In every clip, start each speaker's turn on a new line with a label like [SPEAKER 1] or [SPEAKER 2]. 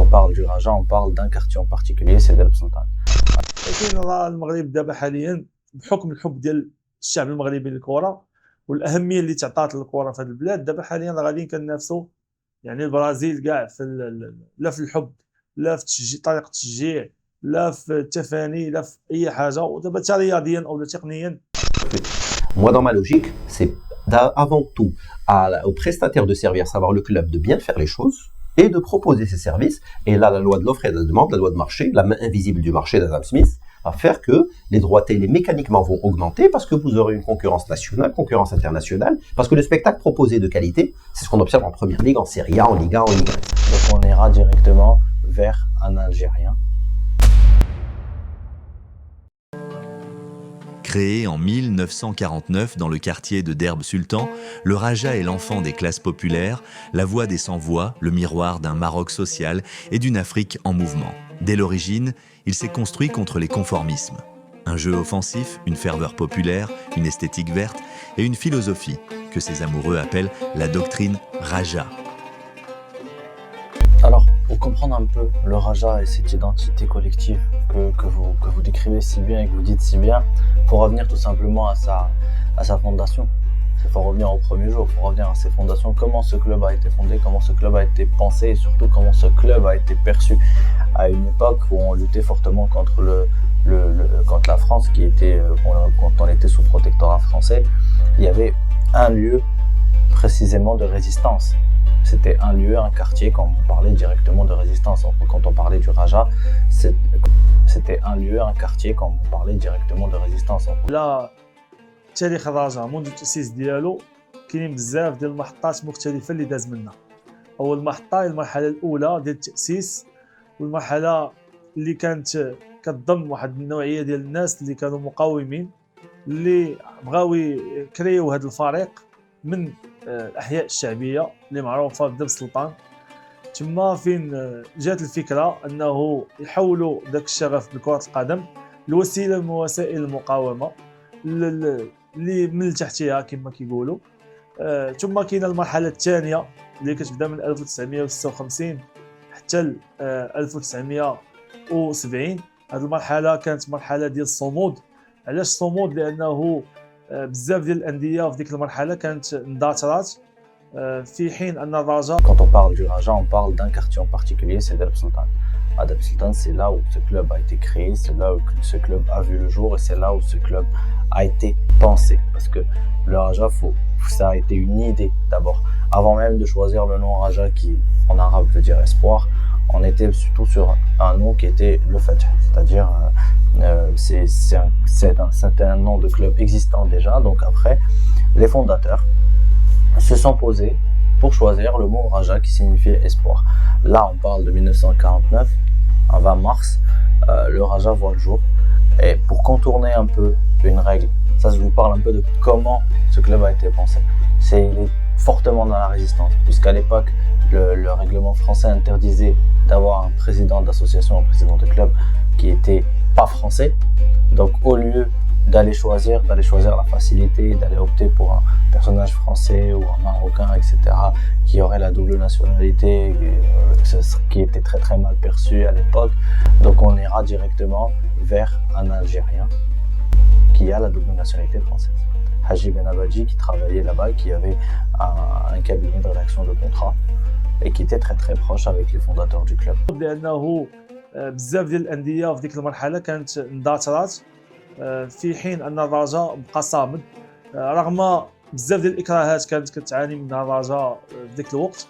[SPEAKER 1] on parle du Raja, on parle d'un quartier en particulier, c'est Derb Sultan.
[SPEAKER 2] لكن راه المغرب دابا حاليا بحكم الحب ديال الشعب المغربي للكره والاهميه اللي تعطات للكره في هذه البلاد، دابا حاليا راه غاديين كننافسوا يعني البرازيل كاع في لا في الحب، لا في تشجيع، طريقه التشجيع، لا في التفاني، لا في اي حاجه. ودابا حتى رياضيا او تقنيا.
[SPEAKER 3] Moi, dans ma logique, c'est avant tout aux prestataires de services, à savoir le club, de bien faire les choses et de proposer ses services. Et là, la loi de l'offre et de la demande, la loi de marché, la main invisible du marché d'Adam Smith, va faire que les droits télé mécaniquement vont augmenter parce que vous aurez une concurrence nationale, concurrence internationale, parce que le spectacle proposé de qualité, c'est ce qu'on observe en première ligue, en Serie A, en Ligue 1, en Ligue 1.
[SPEAKER 1] Donc on ira directement vers un Algérien.
[SPEAKER 4] Créé en 1949 dans le quartier de Derb Sultan, le Raja est l'enfant des classes populaires, la voix des sans-voix, le miroir d'un Maroc social et d'une Afrique en mouvement. Dès l'origine, il s'est construit contre les conformismes. Un jeu offensif, une ferveur populaire, une esthétique verte et une philosophie que ses amoureux appellent la doctrine Raja.
[SPEAKER 1] Alors, pour comprendre un peu le Raja et cette identité collective que vous décrivez si bien et que vous dites si bien, il faut revenir tout simplement à sa fondation. Il faut revenir au premier jour, il faut revenir à ses fondations, comment ce club a été fondé, comment ce club a été pensé et surtout comment ce club a été perçu à une époque où on luttait fortement contre contre la France, quand on était sous protectorat français. Il y avait un lieu précisément de résistance. C'était un lieu, un quartier, quand on parlait directement de résistance. Quand on parlait du Raja, c'était un lieu, un quartier, quand on parlait directement de résistance.
[SPEAKER 2] لا تاريخ الرجاء منذ التأسيس ديالو كاينين بزاف ديال المحطات مختلفة اللي داز منها. أول محطة هي المرحلة الأولى ديال التأسيس، والمرحلة اللي كانت كتضم واحد النوعية ديال الناس اللي كانوا مقاومين اللي بغاو يكريو هذا الفريق من الأحياء الشعبية اللي معروفة بدرب سلطان. تما فين جات الفكرة أنه يحولوا داك الشغف بكرة القدم لوسيلة من وسائل المقاومة اللي من تحتها كما كيقولوا. ثم كاينه المرحله الثانيه اللي كتبدا من 1956 حتى ل 1970. هذه المرحله كانت مرحله ديال الصمود. علاش الصمود؟ لانه بزاف ديال الانديه في ديك المرحله كانت اندثرات في حين ان الرجاء.
[SPEAKER 1] Quand on parle du Raja, on parle d'un quartier en particulier, c'est Derb Sultan. À Derb Sultan, c'est là où ce club a été créé, c'est là où ce club a vu le jour et c'est là où ce club a été pensé. Parce que le Raja, ça a été une idée d'abord. Avant même de choisir le nom Raja, qui en arabe veut dire espoir, on était surtout sur un nom qui était le Fath. C'est-à-dire, c'était un nom de club existant déjà. Donc après, les fondateurs se sont posés pour choisir le mot Raja qui signifiait espoir. Là, on parle de 1949, en 20 mars, le Raja voit le jour. Et pour contourner un peu une règle, ça je vous parle un peu de comment ce club a été pensé. Il est fortement dans la résistance, puisqu'à l'époque, le règlement français interdisait d'avoir un président d'association, un président de club qui était pas français. Donc au lieu d'aller choisir la facilité, d'aller opter pour un personnage français ou un marocain, etc., qui aurait la double nationalité, qui était très très mal perçu à l'époque. Donc on ira directement vers un Algérien qui a la double nationalité française. Haji Benabadji, qui travaillait là-bas, qui avait un cabinet de rédaction de contrat et qui était très très proche avec les fondateurs du club.
[SPEAKER 2] لأنه بزاف ديال الأندية في ديك المرحلة كانت اندثرات في حين ان الرجاء بقى صامد رغم بزاف ديال الاكراهات كانت كتعاني منها الرجاء في ذاك الوقت،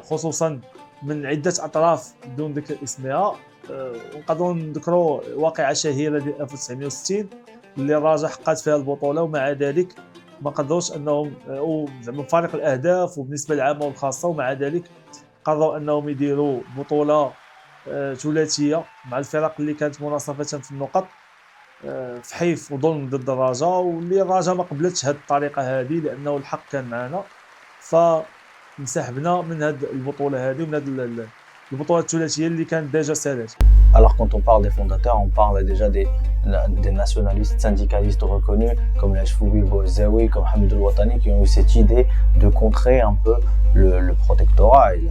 [SPEAKER 2] خصوصا من عده اطراف بدون ذكر اسمها. ونقدروا نذكروا واقعه شهيره ديال 1960 اللي الرجاء حققت فيها البطوله، ومع ذلك ما قدروش انهم زعما فارق الاهداف وبالنسبه للعامه والخاصه، ومع ذلك قرروا انهم يديروا بطوله ثلاثيه مع الفرق اللي كانت مناصفه في النقط في حيف وظلم ضد الرجاء، واللي الرجاء ما قبلتش هذه الطريقه هذه لانه الحق كان معنا. فانسحبنا من هذه البطوله هذه ومن هذه البطوله الثلاثيه اللي كانت ديجا سالات.
[SPEAKER 1] Alors quand on parle des fondateurs, on parle déjà des nationalistes syndicalistes reconnus comme Lachfoubi Bouazaoui, comme Hamid El-Ouattani, qui ont eu cette idée de contrer un peu le protectorat et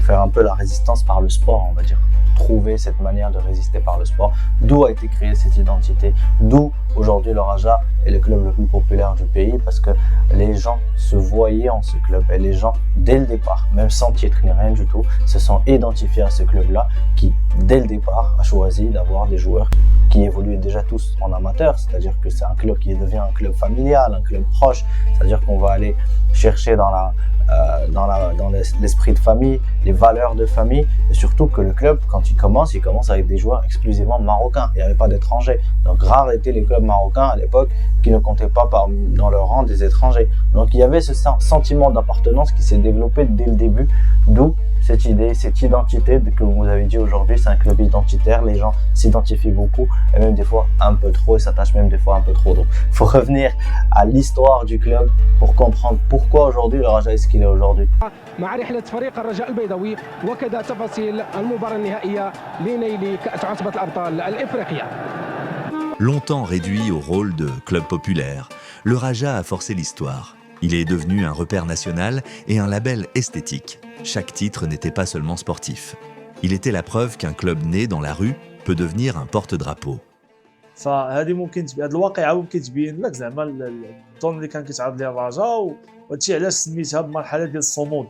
[SPEAKER 1] faire un peu la résistance par le sport, on va dire. Trouver cette manière de résister par le sport, d'où a été créée cette identité, d'où aujourd'hui le Raja est le club le plus populaire du pays, parce que les gens se voyaient en ce club et les gens, dès le départ, même sans titre ni rien du tout, se sont identifiés à ce club-là qui, dès le départ, a choisi d'avoir des joueurs qui évoluaient déjà tous en amateur, c'est-à-dire que c'est un club qui devient un club familial, un club proche, c'est-à-dire qu'on va aller chercher dans l'esprit de famille, les valeurs de famille, et surtout que le club, quand il commence avec des joueurs exclusivement marocains. Il n'y avait pas d'étrangers. Donc rares étaient les clubs marocains à l'époque qui ne comptaient pas dans leur rang des étrangers. Donc il y avait ce sentiment d'appartenance qui s'est développé dès le début, d'où cette idée, cette identité que vous avez dit aujourd'hui, c'est un club identitaire, les gens s'identifient beaucoup et même des fois un peu trop et s'attachent même des fois un peu trop. Donc il faut revenir à l'histoire du club pour comprendre pourquoi aujourd'hui le Raja est ce qu'il est aujourd'hui.
[SPEAKER 5] مع رحلة فريق الرجاء البيضاوي وكذا تفاصيل المباراة النهائية لنيل كأس عصبة الأبطال الإفريقية.
[SPEAKER 4] Longtemps réduit au rôle de club populaire, le Raja a forcé l'histoire. Il est devenu un repère national et un label esthétique. Chaque titre n'était pas seulement sportif. Il était la preuve qu'un club né dans la rue peut devenir un porte-drapeau.
[SPEAKER 2] فهذه ممكن هذه الواقعه ممكن تبين لك زعما الظلم اللي كان كيتعرض ليه الرجاء، وهادشي علاش سميتها بمرحله ديال الصمود.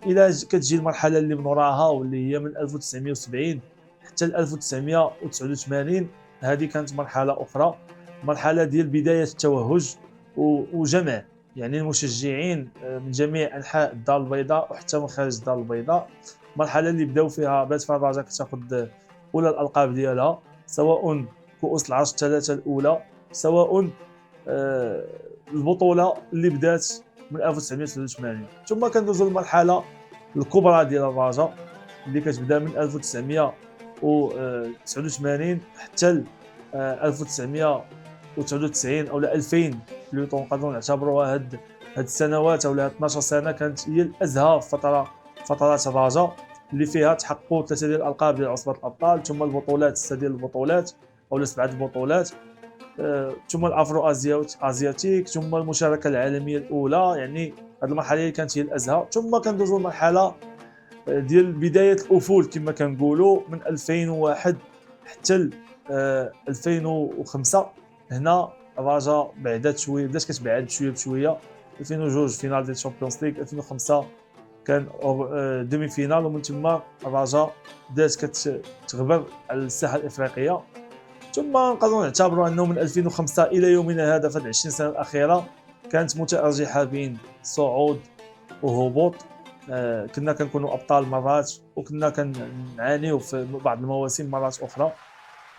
[SPEAKER 2] الى كتجي المرحله اللي من وراها واللي هي من 1970 حتى ل 1989، هذه كانت مرحله اخرى، مرحله ديال بدايه التوهج وجمع يعني المشجعين من جميع انحاء الدار البيضاء وحتى من خارج الدار البيضاء. المرحله اللي بداو فيها بدات فيها الرجاء كتاخذ اولى الالقاب ديالها، سواء كؤوس العرش الثلاثه الاولى، سواء البطوله اللي بدات من 1989. ثم كندوزو للمرحله الكبرى ديال الرجاء اللي كتبدا من 1989 حتى 1999 او 2000 اللي نقدروا نعتبروها هاد السنوات او 12 سنه كانت هي الازهى في فترات الرجاء، اللي فيها تحققوا 3 ديال الالقاب ديال عصبه الابطال، ثم البطولات 6 ديال البطولات او 7 البطولات، ثم الافرو ازياتيك، ثم المشاركه العالميه الاولى. يعني هذه المرحله اللي كانت هي الازهى. ثم كندوزو للمرحله ديال بدايه الافول كما كنقولوا من 2001 حتى 2005. هنا الرجاء بعدات شويه، بدات كتبعد شويه بشويه. 2002 فينال ديال الشامبيونز ليغ، 2005 كان دومي فينال، ومن ثم الرجاء بدات كتغبر على الساحه الافريقيه. ثم نقدروا نعتبروا انه من 2005 الى يومنا هذا في 20 سنه الاخيره كانت متأرجحه بين صعود وهبوط. كنا كنكونوا ابطال مرات وكنا كنعانيو في بعض المواسم مرات اخرى،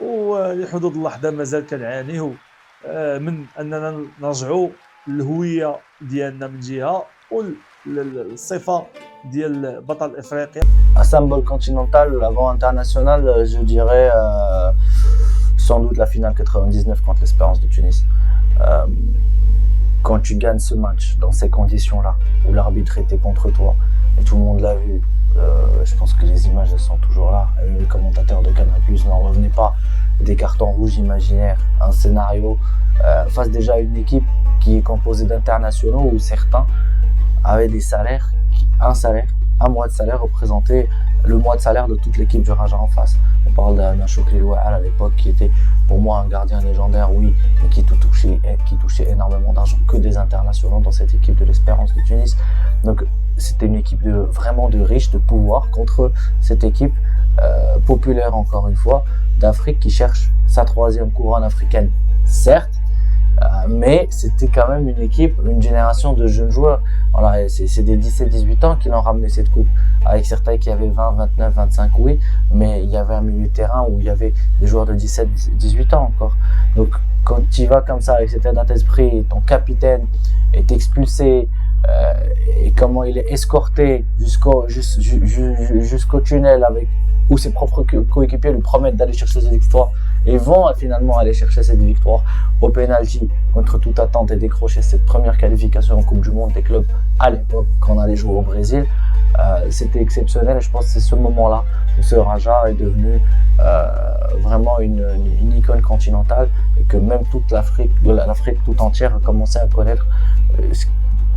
[SPEAKER 2] ولحدود اللحظه مازال كنعانيو من اننا نرجعوا للهويه ديالنا من جهه والصفه ديال بطل افريقيا.
[SPEAKER 1] Un symbole continental avant international, je dirais sans doute la finale 99 contre l'Espérance de Tunis. Quand tu gagnes ce match dans ces conditions-là, où l'arbitre était contre toi, et tout le monde l'a vu, je pense que les images elles sont toujours là. Les commentateurs de Canal+ n'en revenaient pas des cartons rouges imaginaires, un scénario face déjà à une équipe qui est composée d'internationaux où certains avaient des salaires, un mois de salaire représentait le mois de salaire de toute l'équipe du Raja en face. On parle d'un Chokri Louahal à l'époque qui était pour moi un gardien légendaire, oui, mais qui touchait énormément d'argent, que des internationaux dans cette équipe de l'Espérance de Tunis. Donc c'était une équipe vraiment de riches, de pouvoir, contre cette équipe populaire encore une fois, d'Afrique qui cherche sa 3e couronne africaine, certes, mais c'était quand même une équipe, une génération de jeunes joueurs. Voilà, c'est des 17-18 ans qui l'ont ramené cette coupe, avec certains qui avaient 20, 29, 25, oui, mais il y avait un milieu de terrain où il y avait des joueurs de 17-18 ans encore. Donc quand tu vas comme ça avec cet état d'esprit, ton capitaine est expulsé, et comment il est escorté jusqu'au tunnel avec où ses propres coéquipiers lui promettent d'aller chercher les victoires et vont finalement aller chercher cette victoire au penalty contre toute attente et décrocher cette première qualification en Coupe du Monde des clubs à l'époque quand on allait jouer au Brésil. C'était exceptionnel et je pense que c'est ce moment-là où ce Raja est devenu vraiment une icône continentale et que même toute l'Afrique tout entière a commencé à connaître,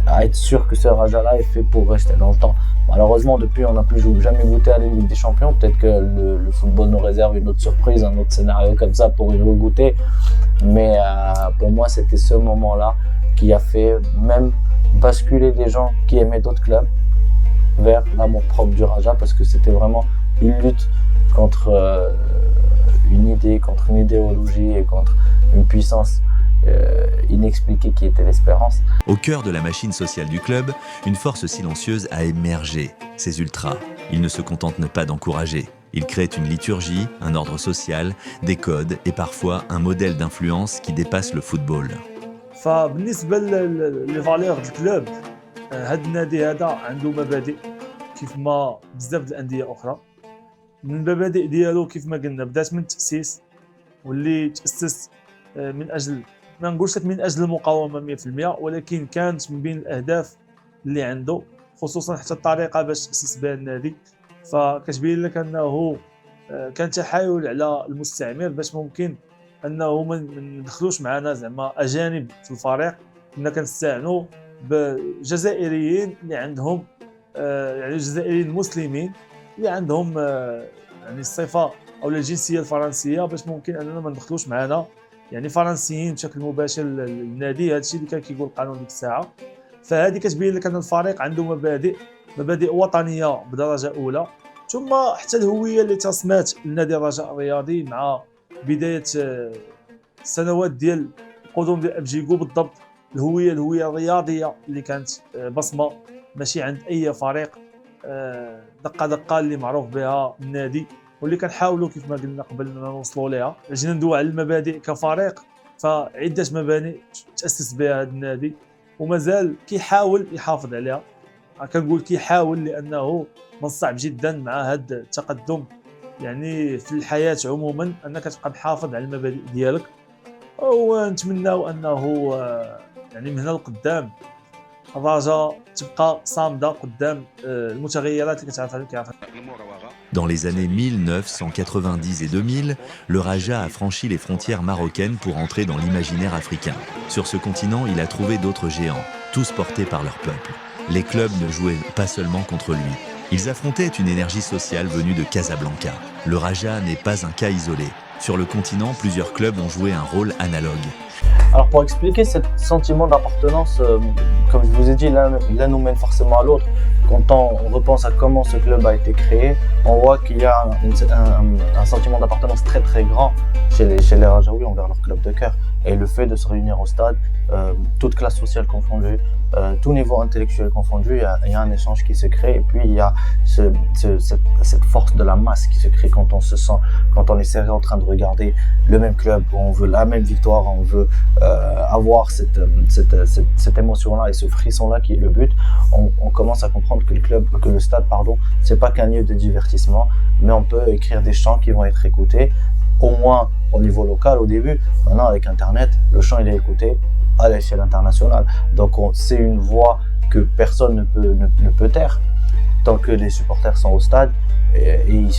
[SPEAKER 1] à être sûr que ce Raja-là est fait pour rester dans le temps. Malheureusement, depuis, on n'a plus jamais goûté à la Ligue des Champions. Peut-être que le football nous réserve une autre surprise, un autre scénario comme ça pour y regoûter. Mais pour moi, c'était ce moment-là qui a fait même basculer des gens qui aimaient d'autres clubs vers l'amour propre du Raja, parce que c'était vraiment une lutte contre une idée, contre une idéologie et contre une puissance inexpliquée qui était l'espérance.
[SPEAKER 4] Au cœur de la machine sociale du club, une force silencieuse a émergé, ces ultras. Ils ne se contentent pas d'encourager. Ils créent une liturgie, un ordre social, des codes et parfois un modèle d'influence qui dépasse le football.
[SPEAKER 2] فبالنسبه لي فالور ديال الكلوب هذا النادي هذا عنده مبادئ كيف ما بزاف د الانديه اخرى. من المبادئ ديالو كيف ما قلنا بدات من التاسيس واللي تاسس من اجل ما نقولش لك من اجل المقاومه 100%، ولكن كانت من بين الاهداف اللي عنده، خصوصا حتى الطريقه باش تاسس بها النادي. فكتبين لك انه كان تحايل على المستعمر باش ممكن انه ما ندخلوش معنا زعما اجانب في الفريق، كنا كنستعنوا بجزائريين اللي عندهم يعني الجزائريين المسلمين اللي عندهم يعني الصفه او الجنسيه الفرنسيه، باش ممكن اننا ما ندخلوش معنا يعني فرنسيين بشكل مباشر للنادي. هذا الشيء اللي كان كيقول القانون ديك الساعه. فهذه كتبين لك ان الفريق عنده مبادئ وطنيه بدرجه اولى، ثم حتى الهويه اللي تصمات النادي الرجاء الرياضي مع بدايه السنوات ديال القدوم ديال ابجيكو. بالضبط الهويه الرياضيه اللي كانت بصمه ماشي عند اي فريق، دقه اللي معروف بها النادي، واللي كنحاولوا كيف ما قلنا قبل نوصلوا ليها. جينا ندوي على المبادئ كفريق، فعده مباني تاسس بها هذا النادي ومازال كيحاول يحافظ عليها. كنقول كيحاول لانه من الصعب جدا مع هذا التقدم يعني في الحياه عموما انك تبقى محافظ على المبادئ ديالك، ونتمناو انه يعني من هنا لقدام الرجاء تبقى صامده قدام المتغيرات اللي كتعرف.
[SPEAKER 4] Dans les années 1990 et 2000, le Raja a franchi les frontières marocaines pour entrer dans l'imaginaire africain. Sur ce continent, il a trouvé d'autres géants, tous portés par leur peuple. Les clubs ne jouaient pas seulement contre lui. Ils affrontaient une énergie sociale venue de Casablanca. Le Raja n'est pas un cas isolé. Sur le continent, plusieurs clubs ont joué un rôle analogue.
[SPEAKER 1] Alors pour expliquer ce sentiment d'appartenance, comme je vous ai dit, l'un nous mène forcément à l'autre. Quand on repense à comment ce club a été créé, on voit qu'il y a un sentiment d'appartenance très très grand chez les Rajaouis envers leur club de cœur. Et le fait de se réunir au stade, toute classe sociale confondue, tout niveau intellectuel confondu, il y a un échange qui se crée. Et puis il y a cette force de la masse qui se crée quand on se sent, quand on est serré en train de regarder le même club, on veut la même victoire, on veut avoir cette émotion-là et ce frisson-là qui est le but. On commence à comprendre que le stade, c'est pas qu'un lieu de divertissement, mais on peut écrire des chants qui vont être écoutés, au moins au niveau local au début. Maintenant, avec Internet, le chant il est écouté à l'échelle internationale. Donc c'est une voix que personne ne peut taire. Tant que les supporters sont au stade et ils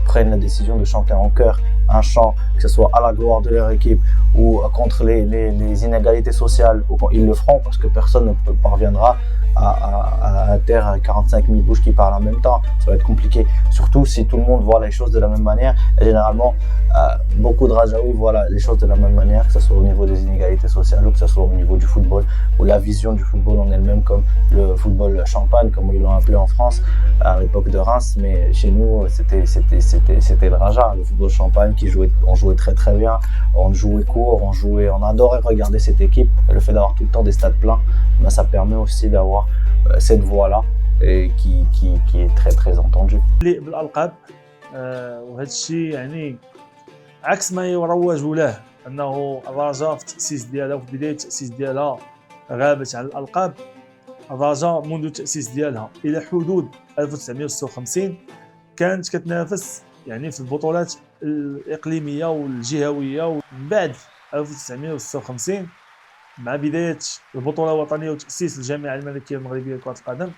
[SPEAKER 1] prennent la décision de chanter en chœur un chant, que ce soit à la gloire de leur équipe ou contre les inégalités sociales, ils le feront parce que personne ne parviendra à taire 45 000 bouches qui parlent en même temps. Ça va être compliqué, surtout si tout le monde voit les choses de la même manière. Et généralement, beaucoup de Rajaouis voient les choses de la même manière, que ce soit au niveau des inégalités sociales ou que ce soit au niveau du football, où la vision du football en elle-même, comme le football champagne, comme ils l'ont appelé en France à l'époque de Reims, mais chez nous c'était le Raja, le football champagne on jouait très très bien, on jouait court, on adorait regarder cette équipe. Et le fait d'avoir tout le temps des stades pleins, ça permet aussi d'avoir cette voix-là qui est très très entendue.
[SPEAKER 2] بالألقاب وهذا الشيء يعني عكس ما يروج له انه الرجاء في التأسيس ديالها وفي بداية التأسيس ديالها غابت عن الألقاب. الرجاء منذ التأسيس ديالها إلى حدود 1956 كانت كتنافس يعني في البطولات الاقليميه والجهويه. ومن بعد 1956 مع بدايه البطوله الوطنيه وتاسيس الجامعه الملكيه المغربيه لكره القدم،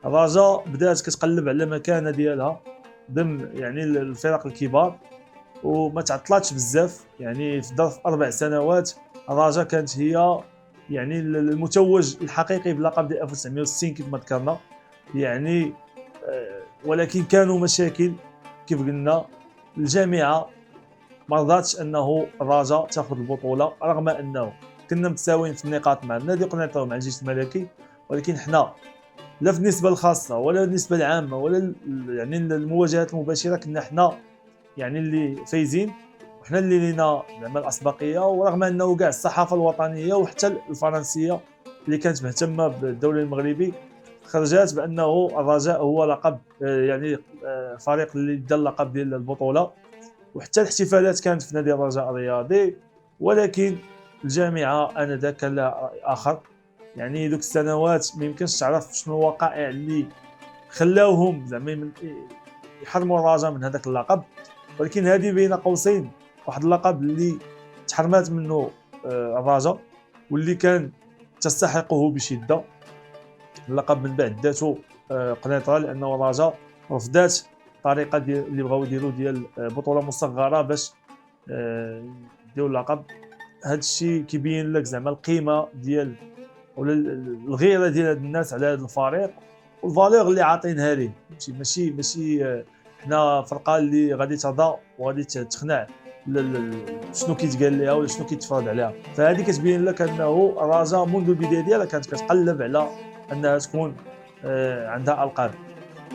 [SPEAKER 2] الرجاء بدات كتقلب على مكانه ديالها ضمن يعني الفرق الكبار وما تعطلاتش بزاف. يعني في ظرف 4 سنوات الرجاء كانت هي يعني المتوج الحقيقي بلقب ديال 1960 كيف ما ذكرنا يعني. ولكن كانوا مشاكل كيف قلنا. الجامعه ما رضاتش انه الرجاء تاخذ البطوله رغم انه كنا متساويين في النقاط مع النادي قنيطره ومع الجيش الملكي، ولكن حنا لا في النسبه الخاصه ولا النسبه العامه ولا يعني المواجهات المباشره كنا حنا يعني اللي فايزين، وحنا اللي لينا زعما الاسبقيه. ورغم انه كاع الصحافه الوطنيه وحتى الفرنسيه اللي كانت مهتمه بالدوري المغربي خرجات بانه الرجاء هو لقب يعني فريق اللي دا اللقب ديال البطوله، وحتى الاحتفالات كانت في نادي الرجاء الرياضي. ولكن الجامعه انذاك كان لها راي اخر. يعني دوك السنوات ما يمكنش تعرف شنو الوقائع اللي خلاوهم زعما يحرموا الرجاء من هذاك اللقب، ولكن هذه بين قوسين واحد اللقب اللي تحرمات منه الرجاء واللي كان تستحقه بشده. اللقب من بعد داتو قنيطره لانه الرجاء رفضات الطريقه ديال اللي بغاو يديروا ديال بطوله مصغره باش يديروا اللقب. هذا الشيء كيبين لك زعما القيمه ديال ولا الغيره ديال هاد الناس على هذا الفريق والفالور اللي عاطينها ليه. ماشي حنا فرقه اللي غادي ترضى وغادي تخنع شنو كيتقال لها ولا شنو كيتفرض عليها. فهذه كتبين لك انه الرجاء منذ البدايه ديالها كانت كتقلب على انها تكون عندها القاب.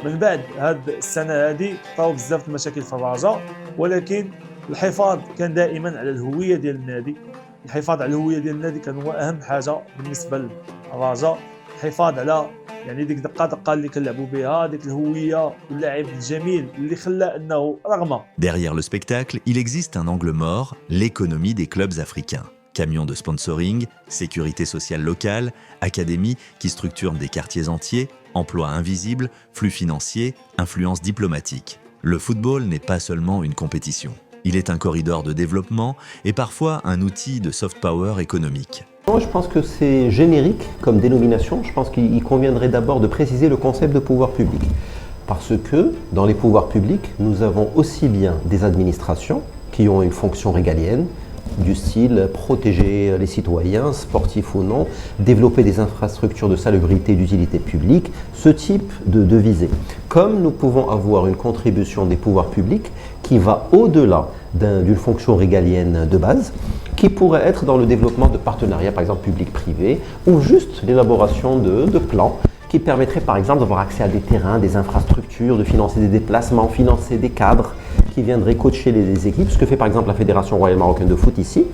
[SPEAKER 2] من بعد هاد السنه هذه طراو بزاف المشاكل في الرجاء، ولكن الحفاظ كان دائما على الهويه ديال النادي. الحفاظ على الهويه ديال النادي كان هو اهم حاجه بالنسبه للرجاء. الحفاظ على يعني ديك دقه اللي كنلعبوا بها، ديك الهويه واللاعب الجميل اللي خلى انه رغم.
[SPEAKER 4] Derrière le spectacle, il existe un angle mort, l'économie des clubs africains. Camions de sponsoring, sécurité sociale locale, académies qui structurent des quartiers entiers, emplois invisibles, flux financiers, influence diplomatique. Le football n'est pas seulement une compétition. Il est un corridor de développement et parfois un outil de soft power économique.
[SPEAKER 3] Moi, je pense que c'est générique comme dénomination. Je pense qu'il conviendrait d'abord de préciser le concept de pouvoir public. Parce que dans les pouvoirs publics, nous avons aussi bien des administrations qui ont une fonction régalienne, du style protéger les citoyens, sportifs ou non, développer des infrastructures de salubrité et d'utilité publique, ce type de visée. Comme nous pouvons avoir une contribution des pouvoirs publics qui va au-delà d'une fonction régalienne de base, qui pourrait être dans le développement de partenariats, par exemple public-privé, ou juste l'élaboration de plans qui permettraient par exemple d'avoir accès à des terrains, des infrastructures, de financer des déplacements, financer des cadres qui viendraient coacher les équipes, ce que fait par exemple la Fédération royale marocaine de foot ici,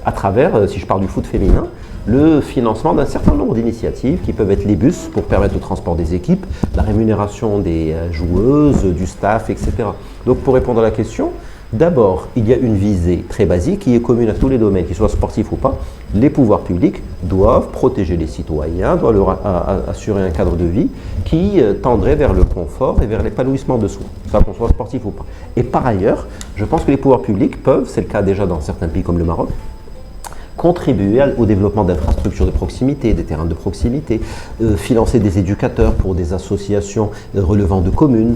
[SPEAKER 3] à travers, si je parle du foot féminin, le financement d'un certain nombre d'initiatives qui peuvent être les bus pour permettre le transport des équipes, la rémunération des joueuses, du staff, etc. Donc pour répondre à la question, d'abord, il y a une visée très basique qui est commune à tous les domaines, qu'ils soient sportifs ou pas. Les pouvoirs publics doivent protéger les citoyens, doivent leur assurer un cadre de vie qui tendrait vers le confort et vers l'épanouissement de soi, ça qu'on soit sportif ou pas. Et par ailleurs, je pense que les pouvoirs publics peuvent, c'est le cas déjà dans certains pays comme le Maroc, contribuer au développement d'infrastructures de proximité, des terrains de proximité, financer des éducateurs pour des associations relevant de communes,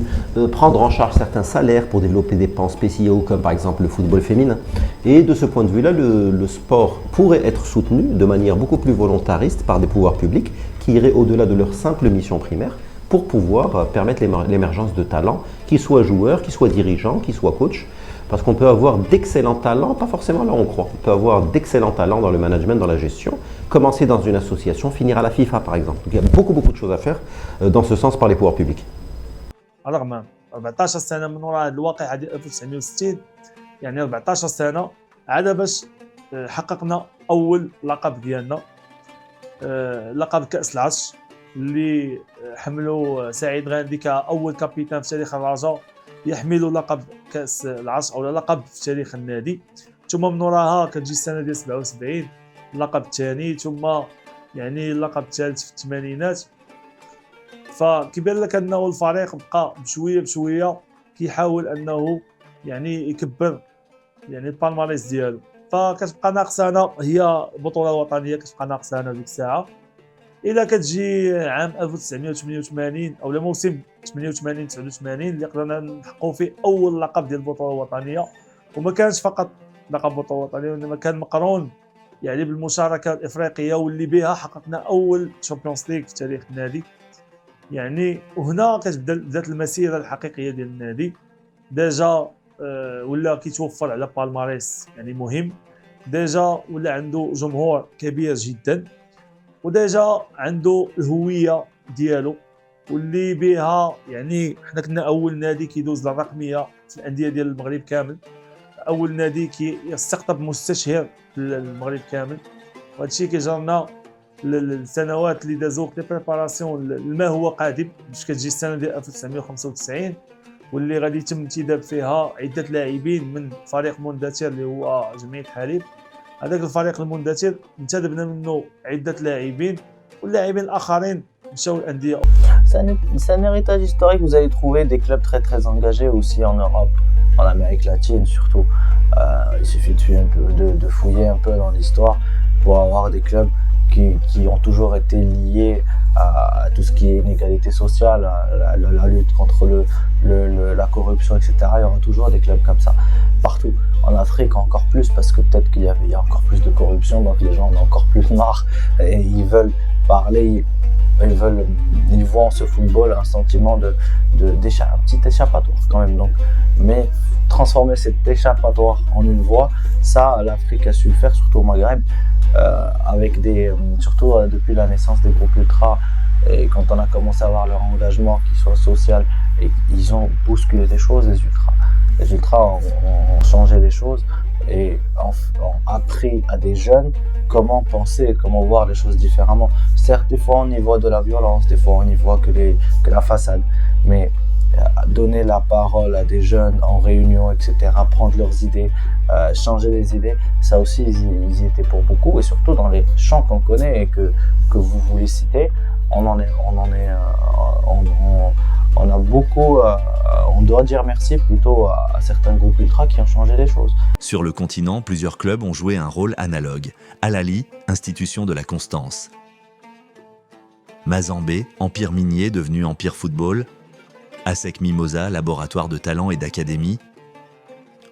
[SPEAKER 3] prendre en charge certains salaires pour développer des pans spéciaux comme par exemple le football féminin. Et de ce point de vue-là, le sport pourrait être soutenu de manière beaucoup plus volontariste par des pouvoirs publics qui iraient au-delà de leur simple mission primaire pour pouvoir permettre l'émergence de talents, qu'ils soient joueurs, qu'ils soient dirigeants, qu'ils soient coachs. Parce qu'on peut avoir d'excellents talents, pas forcément là on croit, on peut avoir d'excellents talents dans le management, dans la gestion, commencer dans une association, finir à la FIFA par exemple. Donc il y a beaucoup de choses à faire dans ce sens par les pouvoirs publics.
[SPEAKER 2] رغم 14 سنه من وراء هذه الواقعه ديال 1960 يعني 14 سنه عاد باش حققنا اول لقب ديالنا، لقب كاس العرش اللي حملوا سعيد غاندي كاول كابيتان في تاريخ الرجاء يحمل لقب كاس العرش او لقب في تاريخ النادي. ثم من وراها كتجي السنه ديال 77 اللقب الثاني، ثم يعني اللقب الثالث في الثمانينات. فكيبان لك انه الفريق بقى بشويه كيحاول انه يعني يكبر يعني البالماريس ديالو. فكتبقى ناقصانا هي بطوله وطنيه، كتبقى ناقصانا ديك الساعه. الا كتجي عام 1988 او موسم 88 89 اللي قدرنا نحققوا فيه اول لقب ديال البطوله الوطنيه، وما كانش فقط لقب بطوله وطنيه وانما كان مقرون يعني بالمشاركه الافريقيه، واللي بها حققنا اول تشامبيونز ليغ في تاريخ النادي يعني. وهنا بدات المسيره الحقيقيه ديال النادي. ديجا ولا كيتوفر على بالماريس يعني مهم، ديجا ولا عنده جمهور كبير جدا، وديجا عنده الهويه ديالو واللي بها يعني حنا كنا اول نادي كيدوز للرقميه في الانديه ديال المغرب كامل، اول نادي كيستقطب مستشهر في المغرب كامل. وهذا الشيء كيجرنا السنوات اللي دازو في بريباراسيون لما هو قادم، باش كتجي السنه ديال 1995 واللي غادي يتم انتداب فيها عده لاعبين من فريق مندثر اللي هو جمعيه حليب. هذاك الفريق المندثر انتدبنا منه عده لاعبين، واللاعبين الاخرين مشاو الانديه.
[SPEAKER 1] C'est un héritage historique. Vous allez trouver des clubs très très engagés aussi en Europe, en Amérique latine surtout. Il suffit de fouiller un peu dans l'histoire pour avoir des clubs qui ont toujours été liés à tout ce qui est inégalité sociale, la lutte contre la corruption, etc. Il y aura toujours des clubs comme ça partout. En Afrique encore plus, parce que peut-être qu'il y a encore plus de corruption, donc les gens en ont encore plus marre et ils veulent parler. Ils voient en ce football un sentiment un petit échappatoire quand même. Donc, mais transformer cet échappatoire en une voie, ça l'Afrique a su le faire, surtout au Maghreb, avec surtout depuis la naissance des groupes ultra, et quand on a commencé à voir leur engagement qui soit social, et ils ont bousculé des choses. Les ultras ont changé les choses et ont appris à des jeunes comment penser, comment voir les choses différemment. Certes, des fois on y voit de la violence, des fois on y voit que la façade, mais donner la parole à des jeunes en réunion, etc., prendre leurs idées, changer les idées, ça aussi ils y étaient pour beaucoup. Et surtout dans les champs qu'on connaît et que vous voulez citer, on a beaucoup, on doit dire merci plutôt à certains groupes ultra qui ont changé les choses.
[SPEAKER 4] Sur le continent, plusieurs clubs ont joué un rôle analogue. Al Ahly, institution de la constance. Mazembe, empire minier devenu empire football. ASEC Mimosa, laboratoire de talent et d'académie.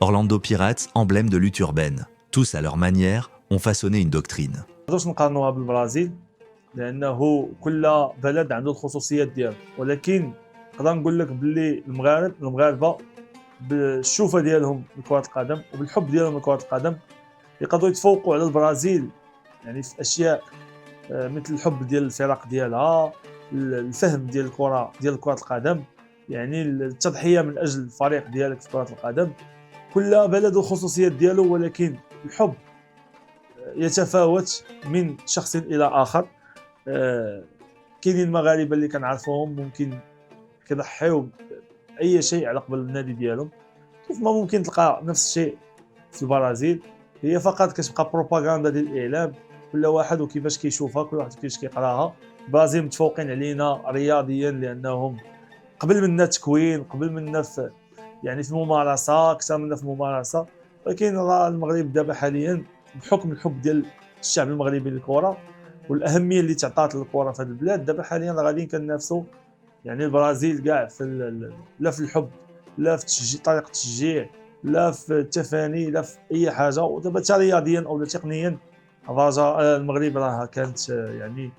[SPEAKER 4] Orlando Pirates, emblème de lutte urbaine. Tous, à leur manière, ont façonné une doctrine.
[SPEAKER 2] نقدروش نقارنوها بالبرازيل لانه كل بلد عنده الخصوصيات ديالو، ولكن نقدر نقول لك باللي المغاربه بالشوفه ديالهم لكره القدم وبالحب ديالهم لكره القدم يقدروا يتفوقوا على البرازيل يعني في اشياء مثل الحب ديال الفرق ديالها، الفهم ديال كره القدم، يعني التضحيه من اجل الفريق ديالك في كره القدم. كل بلد الخصوصيات ديالو، ولكن الحب يتفاوت من شخص الى اخر. كاينين المغاربه اللي كنعرفوهم ممكن كيضحيو اي شيء على قبل النادي ديالهم، كيف ما ممكن تلقى نفس الشيء في البرازيل. هي فقط كتبقى بروباغندا ديال الاعلام، كل واحد وكيفاش كيشوفها، كل واحد كيفاش كيقراها. البرازيل متفوقين علينا رياضيا لانهم قبل منا تكوين، قبل منا في يعني في الممارسه، اكثر منا في الممارسه. ولكن المغرب دابا حاليا بحكم الحب ديال الشعب المغربي للكره والاهميه اللي تعطات للكره في هذه البلاد، دابا حاليا غاديين كننافسوا يعني البرازيل كاع في لا في الحب، لا في طريقه التشجيع، لا في التفاني، لا في اي حاجه. ودابا حتى رياضيا او تقنيا المغرب راه كانت يعني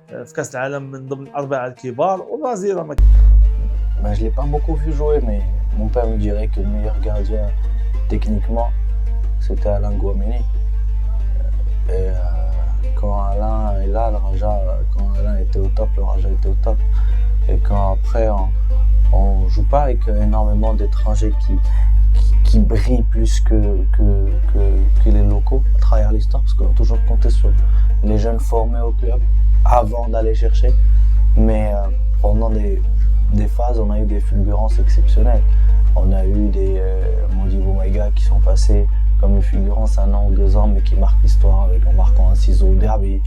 [SPEAKER 2] في كاس العالم من ضمن الاربعه الكبار، والبرازيل ما
[SPEAKER 1] Je l'ai pas beaucoup vu jouer, mais mon père me dirait que le meilleur gardien techniquement c'était Alain Guameni. Et quand Alain est là, le Raja, quand Alain était au top, le Raja était au top. Et quand après on joue pas avec énormément d'étrangers qui brillent plus que les locaux à travers l'histoire, parce qu'on a toujours compté sur les jeunes formés au club avant d'aller chercher. Mais pendant des phases, on a eu des fulgurances exceptionnelles. On a eu des Modibo Maïga qui sont passés comme une fulgurance 1 an ou 2 ans, mais qui marquent l'histoire en marquant un ciseau au derby.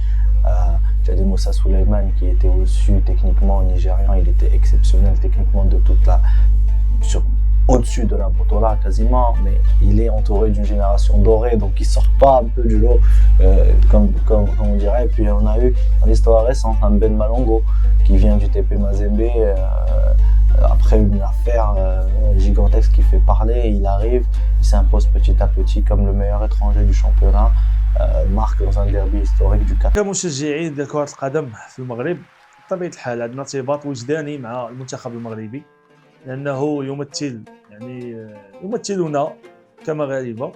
[SPEAKER 1] J'avais Moussa Souleymane qui était au-dessus techniquement, nigérian, il était exceptionnel techniquement de toute au-dessus de la Botola quasiment, mais il est entouré d'une génération dorée, donc il sort pas un peu du lot, comme on dirait. Et puis on a eu dans l'histoire récente un Ben Malongo qui vient du TP Mazembe, après une affaire gigantesque qui fait parler, il arrive, il s'impose petit à petit comme le meilleur étranger du championnat, marque dans un derby historique du 4.
[SPEAKER 2] كمشجعين ديال كرة القدم في المغرب بطبيعة الحال عندنا ارتباط وجداني مع المنتخب المغربي، لأنه يمثلنا كمغاربة.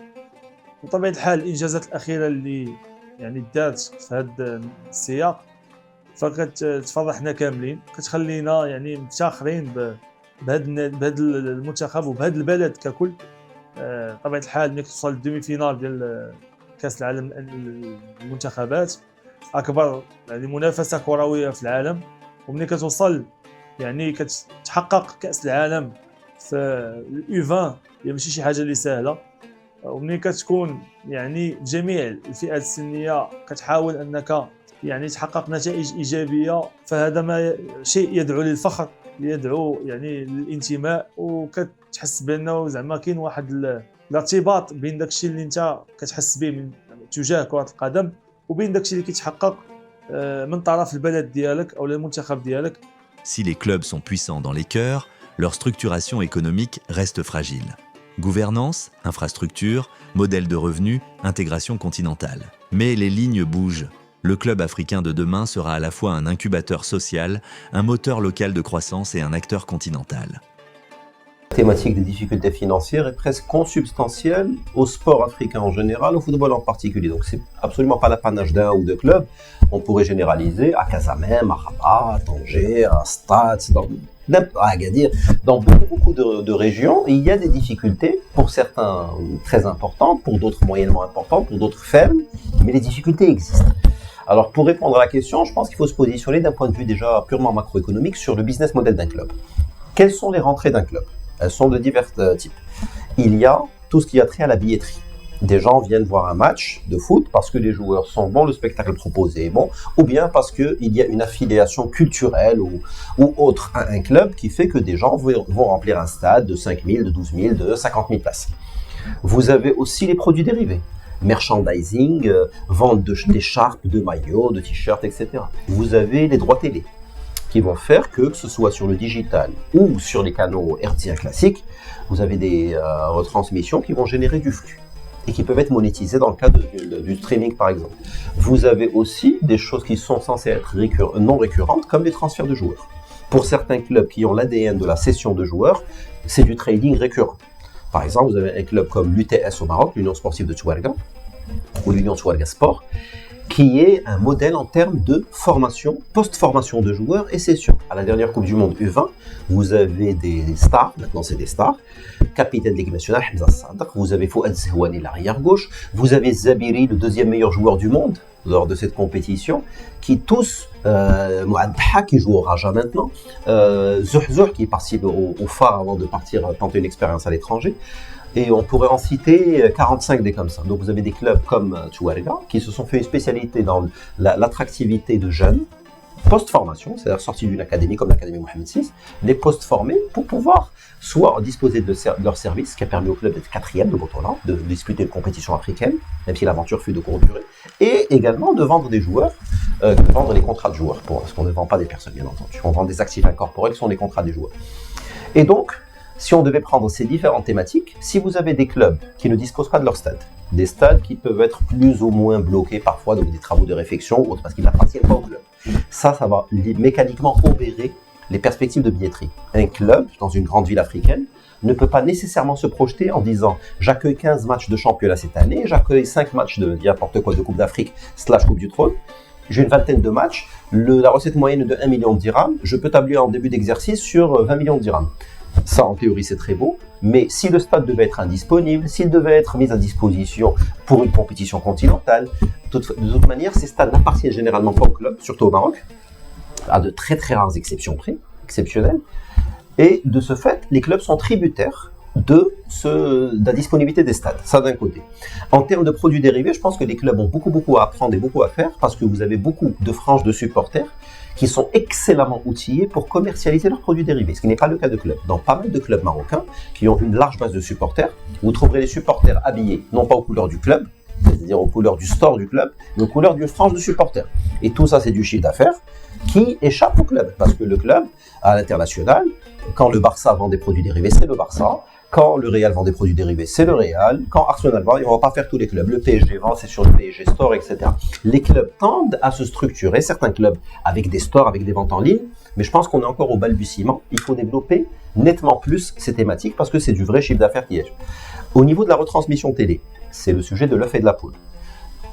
[SPEAKER 2] بطبيعة الحال الإنجازات الأخيرة اللي دارت في هذا السياق فكتفرحنا كاملين، كتخلينا مفتخرين بهذا المنتخب وبهذا البلد ككل. بطبيعة الحال ملي كتوصل للدومي فينال ديال كأس العالم المنتخبات، أكبر منافسة كروية في العالم، وملي كتوصل كتحقق كأس العالم في اليو 20 ماشي شي حاجة اللي سهلة. وملي كتكون جميع الفئات السنية كتحاول أنك تحقق نتائج إيجابية، فهذا ما شيء يدعو للفخر، يدعو للانتماء، وكتحس بأنه زعما كاين واحد الارتباط بين داكشي اللي انت كتحس به من تجاه كرة القدم وبين داكشي اللي كيتحقق من طرف البلد ديالك أو المنتخب ديالك.
[SPEAKER 4] Si les clubs sont puissants dans les cœurs, leur structuration économique reste fragile. Gouvernance, infrastructure, modèle de revenus, intégration continentale. Mais les lignes bougent. Le club africain de demain sera à la fois un incubateur social, un moteur local de croissance et un acteur continental.
[SPEAKER 3] La thématique des difficultés financières est presque consubstantielle au sport africain en général, au football en particulier. Donc c'est absolument pas l'apanage d'un ou deux clubs. On pourrait généraliser à Casamem, à Rabat, à Tanger, à Stade, à Agadir, dans beaucoup de régions, il y a des difficultés, pour certains très importantes, pour d'autres moyennement importantes, pour d'autres faibles, mais les difficultés existent. Alors pour répondre à la question, je pense qu'il faut se positionner d'un point de vue déjà purement macroéconomique sur le business model d'un club. Quelles sont les rentrées d'un club ? Elles sont de divers types. Il y a tout ce qui a trait à la billetterie. Des gens viennent voir un match de foot parce que les joueurs sont bons, le spectacle proposé est bon, ou bien parce qu'il y a une affiliation culturelle ou autre à un club qui fait que des gens vont remplir un stade de 5 000, de 12 000, de 50 000 places. Vous avez aussi les produits dérivés. Merchandising, vente d'écharpes, de maillots, de t-shirts, etc. Vous avez les droits télé qui vont faire que ce soit sur le digital ou sur les canaux hertziens classiques, vous avez des retransmissions qui vont générer du flux et qui peuvent être monétisées dans le cas du streaming par exemple. Vous avez aussi des choses qui sont censées être non récurrentes comme les transferts de joueurs. Pour certains clubs qui ont l'ADN de la cession de joueurs, c'est du trading récurrent. Par exemple, vous avez un club comme l'UTS au Maroc, l'Union Sportive de Touarega, ou l'Union Touarega Sport, qui est un modèle en termes de formation, post-formation de joueurs et session. À la dernière Coupe du Monde U20, vous avez des stars, maintenant c'est des stars, capitaine de l'équipe nationale, Hamza Sadr, vous avez Fouad Zehouani, l'arrière-gauche, vous avez Zabiri, le deuxième meilleur joueur du monde lors de cette compétition, qui tous, Mouad Bha qui joue au Raja maintenant, Zouhzour qui participe au phare avant de partir tenter une expérience à l'étranger, et on pourrait en citer 45 des comme ça. Donc vous avez des clubs comme Touarega qui se sont fait une spécialité dans l'attractivité de jeunes, post-formation, c'est-à-dire sortis d'une académie comme l'Académie Mohamed VI, les post-formés pour pouvoir soit disposer de leur service, qui a permis au club d'être 4e de Botola, de disputer une compétition africaine, même si l'aventure fut de courte durée, et également de vendre des joueurs, de vendre les contrats de joueurs, parce qu'on ne vend pas des personnes bien entendu, on vend des actifs incorporels qui sont les contrats des joueurs. Et donc, si on devait prendre ces différentes thématiques, si vous avez des clubs qui ne disposent pas de leur stade, des stades qui peuvent être plus ou moins bloqués parfois, donc des travaux de réfection ou autre, parce qu'ils n'appartiennent pas au club, ça va mécaniquement obérer les perspectives de billetterie. Un club, dans une grande ville africaine, ne peut pas nécessairement se projeter en disant « j'accueille 15 matchs de championnat cette année, j'accueille 5 matchs de n'importe quoi de Coupe d'Afrique / Coupe du Trône, j'ai une vingtaine de matchs, la recette moyenne de 1 million de dirhams, je peux tabler en début d'exercice sur 20 millions de dirhams. » Ça, en théorie, c'est très beau, mais si le stade devait être indisponible, s'il devait être mis à disposition pour une compétition continentale, de toute manière, ces stades n'appartiennent généralement pas au club, surtout au Maroc, à de très très rares exceptions près, exceptionnelles, et de ce fait, les clubs sont tributaires de la disponibilité des stades, ça d'un côté. En termes de produits dérivés, je pense que les clubs ont beaucoup à apprendre et beaucoup à faire parce que vous avez beaucoup de franges de supporters qui sont excellemment outillés pour commercialiser leurs produits dérivés, ce qui n'est pas le cas de clubs. Dans pas mal de clubs marocains qui ont une large base de supporters, vous trouverez les supporters habillés non pas aux couleurs du club, c'est-à-dire aux couleurs du store du club, mais aux couleurs d'une frange de supporters. Et tout ça, c'est du chiffre d'affaires qui échappe au club, parce que le club, à l'international, quand le Barça vend des produits dérivés, c'est le Barça. Quand le Real vend des produits dérivés, c'est le Real. Quand Arsenal vend, on ne va pas faire tous les clubs. Le PSG vend, c'est sur le PSG Store, etc. Les clubs tendent à se structurer, certains clubs avec des stores, avec des ventes en ligne, mais je pense qu'on est encore au balbutiement. Il faut développer nettement plus ces thématiques parce que c'est du vrai chiffre d'affaires qui est. Au niveau de la retransmission télé, c'est le sujet de l'œuf et de la poule.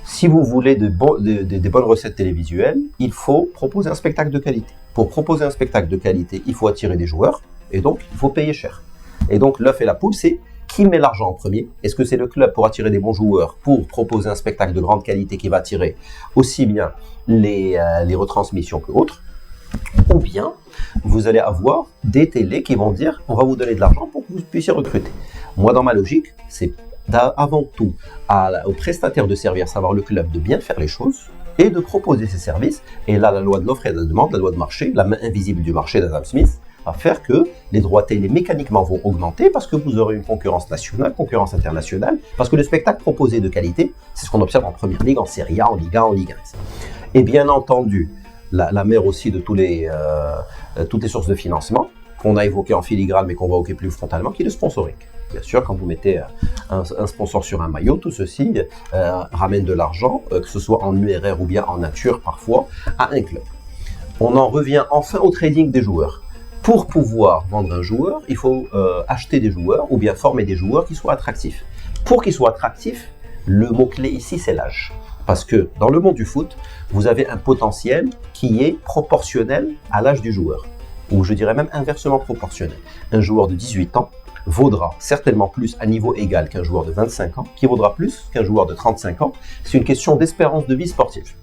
[SPEAKER 3] Si vous voulez des bonnes recettes télévisuelles, il faut proposer un spectacle de qualité. Pour proposer un spectacle de qualité, il faut attirer des joueurs et donc il faut payer cher. Et donc l'œuf et la poule, c'est qui met l'argent en premier? Est-ce que c'est le club pour attirer des bons joueurs, pour proposer un spectacle de grande qualité qui va attirer aussi bien les retransmissions que autres? Ou bien vous allez avoir des télés qui vont dire on va vous donner de l'argent pour que vous puissiez recruter. Moi, dans ma logique, c'est avant tout aux prestataires de services, à savoir le club, de bien faire les choses et de proposer ses services. Et là, la loi de l'offre et de la demande, la loi de marché, la main invisible du marché d'Adam Smith, va faire que les droits télé mécaniquement vont augmenter parce que vous aurez une concurrence nationale, concurrence internationale, parce que le spectacle proposé de qualité, c'est ce qu'on observe en Première Ligue, en Serie A, en Ligue 1, en Ligue 1. Et bien entendu, la mère aussi de toutes les sources de financement qu'on a évoquées en filigrane mais qu'on va évoquer plus frontalement, qui est le sponsoring. Bien sûr, quand vous mettez un sponsor sur un maillot, tout ceci ramène de l'argent, que ce soit en URR ou bien en nature parfois, à un club. On en revient enfin au trading des joueurs. Pour pouvoir vendre un joueur, il faut acheter des joueurs ou bien former des joueurs qui soient attractifs. Pour qu'ils soient attractifs, le mot-clé ici, c'est l'âge. Parce que dans le monde du foot, vous avez un potentiel qui est proportionnel à l'âge du joueur. Ou je dirais même inversement proportionnel. Un joueur de 18 ans vaudra certainement plus à niveau égal qu'un joueur de 25 ans, qui vaudra plus qu'un joueur de 35 ans. C'est une question d'espérance de vie sportive.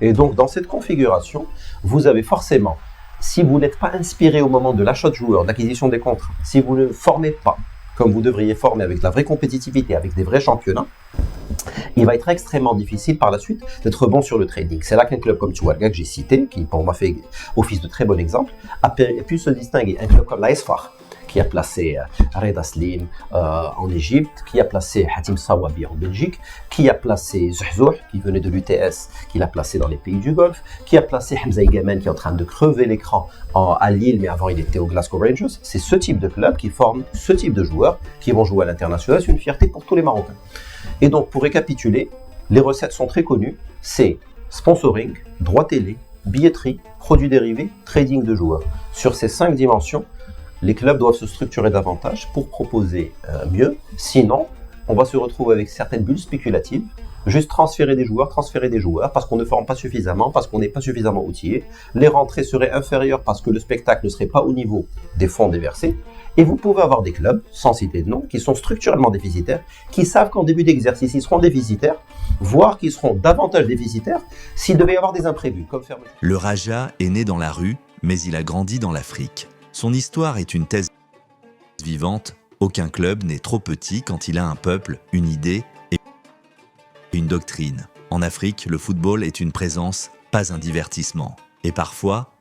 [SPEAKER 3] Et donc, dans cette configuration, vous avez forcément, si vous n'êtes pas inspiré au moment de l'achat de joueurs, d'acquisition des contrats, si vous ne formez pas comme vous devriez former avec de la vraie compétitivité, avec des vrais championnats, il va être extrêmement difficile par la suite d'être bon sur le trading. C'est là qu'un club comme Touarega, que j'ai cité, qui pour moi fait office de très bon exemple, a pu se distinguer. Un club comme l'AS FAR, qui a placé Reda Slim en Égypte, qui a placé Hatim Sawabi en Belgique, qui a placé Zouhzouh, qui venait de l'UTS, qui l'a placé dans les pays du Golfe, qui a placé Hamza Igamen, qui est en train de crever l'écran à Lille, mais avant il était au Glasgow Rangers. C'est ce type de club qui forme ce type de joueurs qui vont jouer à l'international. C'est une fierté pour tous les Marocains. Et donc, pour récapituler, les recettes sont très connues. C'est sponsoring, droit télé, billetterie, produits dérivés, trading de joueurs. Sur ces 5 dimensions, les clubs doivent se structurer davantage pour proposer mieux. Sinon, on va se retrouver avec certaines bulles spéculatives. Juste transférer des joueurs, parce qu'on ne forme pas suffisamment, parce qu'on n'est pas suffisamment outillé. Les rentrées seraient inférieures parce que le spectacle ne serait pas au niveau des fonds déversés. Et vous pouvez avoir des clubs, sans citer de nom, qui sont structurellement déficitaires, qui savent qu'en début d'exercice, ils seront déficitaires, voire qu'ils seront davantage déficitaires s'il devait y avoir des imprévus. Comme faire...
[SPEAKER 4] Le Raja est né dans la rue, mais il a grandi dans l'Afrique. Son histoire est une thèse vivante. Aucun club n'est trop petit quand il a un peuple, une idée et une doctrine. En Afrique, le football est une présence, pas un divertissement. Et parfois,